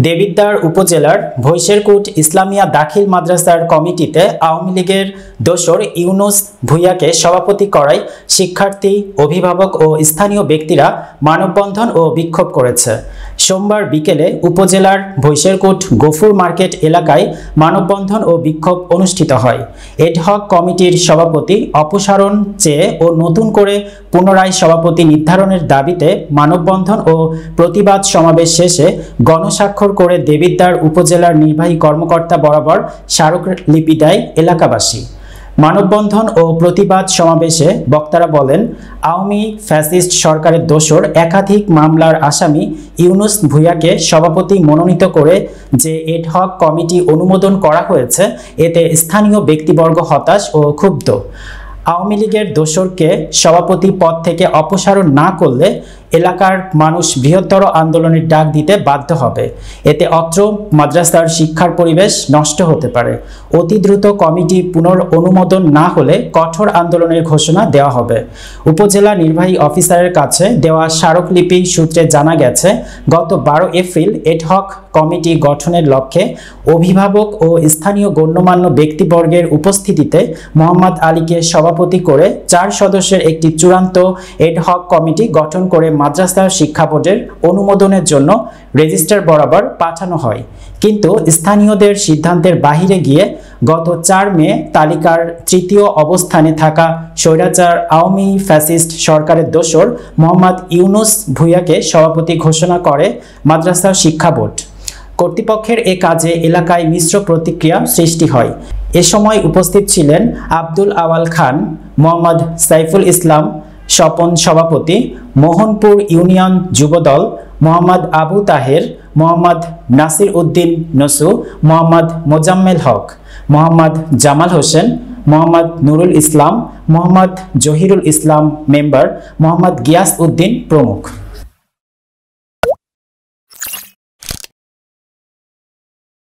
দেবিদ্বার উপজেলার ভৈশেরকুট ইসলামিয়া দাখিল মাদ্রাসার কমিটিতে আওয়ামী লীগের দোসর ইউনুস ভূঁইয়াকে সভাপতি করায় শিক্ষার্থী, অভিভাবক ও স্থানীয় ব্যক্তিরা মানববন্ধন ও বিক্ষোভ করেছে। সোমবার বিকেলে উপজেলার ভৈশেরকুট গফুর মার্কেট এলাকায় মানববন্ধন ও বিক্ষোভ অনুষ্ঠিত হয়। এডহক কমিটির সভাপতি অপসারণ চেয়ে ও নতুন করে পুনরায় সভাপতি নির্ধারণের দাবিতে মানববন্ধন ও প্রতিবাদ সমাবেশ শেষে গণস্বাক্ষর করে দেবিদ্বার উপজেলার নির্বাহী কর্মকর্তা বরাবর স্মারকলিপি দেয় এলাকাবাসী। মানববন্ধন ও প্রতিবাদ সমাবেশে বক্তারা বলেন, আওয়ামী ফ্যাসিস্ট সরকারের দোসর একাধিক মামলার আসামি ইউনুস ভূঁইয়াকে সভাপতি মনোনীত করে যে এডহক কমিটি অনুমোদন করা হয়েছে, এতে স্থানীয় ব্যক্তিবর্গ হতাশ ও ক্ষুব্ধ। আওয়ামী লীগের দোসরকে সভাপতি পদ থেকে অপসারণ না করলে এলাকার মানুষ বৃহত্তর আন্দোলনের ডাক দিতে বাধ্য হবে। এতে অত্র মাদ্রাসার শিক্ষার পরিবেশ নষ্ট হতে পারে। অতি দ্রুত কমিটি পুনর্অনুমোদন না হলে কঠোর আন্দোলনের ঘোষণা দেওয়া হবে। উপজেলা নির্বাহী অফিসারের কাছে দেওয়া স্মারকলিপি সূত্রে জানা গেছে, গত 12 এপ্রিল এডহক কমিটি গঠনের লক্ষ্যে অভিভাবক ও স্থানীয় গণ্যমান্য ব্যক্তিবর্গের উপস্থিতিতে মোহাম্মদ আলীকে সভাপতি করে 4 সদস্যের একটি চূড়ান্ত এডহক কমিটি গঠন করে মাদ্রাসা শিক্ষা বোর্ডের অনুমোদনের জন্য রেজিস্ট্রার বরাবর পাঠানো হয়। কিন্তু স্থানীয়দের সিদ্ধান্তের বাহিরে গিয়ে গত 4 মে তালিকার 3য় অবস্থানে থাকা স্বৈরাচার আওয়ামী ফ্যাসিস্ট সরকারের দোসর মোহাম্মদ ইউনুস ভূঁইয়াকে সভাপতি ঘোষণা করে মাদ্রাসা শিক্ষা বোর্ড। কর্তৃপক্ষের এ কাজে এলাকায় মিশ্র প্রতিক্রিয়া সৃষ্টি হয়। এ সময় উপস্থিত ছিলেন আব্দুল আওয়াল খান, মোহাম্মদ সাইফুল ইসলাম স্বপন সভাপতি, মোহনপুর ইউনিয়ন যুবদল মোহাম্মদ আবু তাহের, মোহাম্মদ নাসির উদ্দিন নসু, মোহাম্মদ মোজাম্মেল হক, মোহাম্মদ জামাল হোসেন, মোহাম্মদ নুরুল ইসলাম, মোহাম্মদ জহিরুল ইসলাম মেম্বার, মোহাম্মদ গিয়াস উদ্দিন প্রমুখ।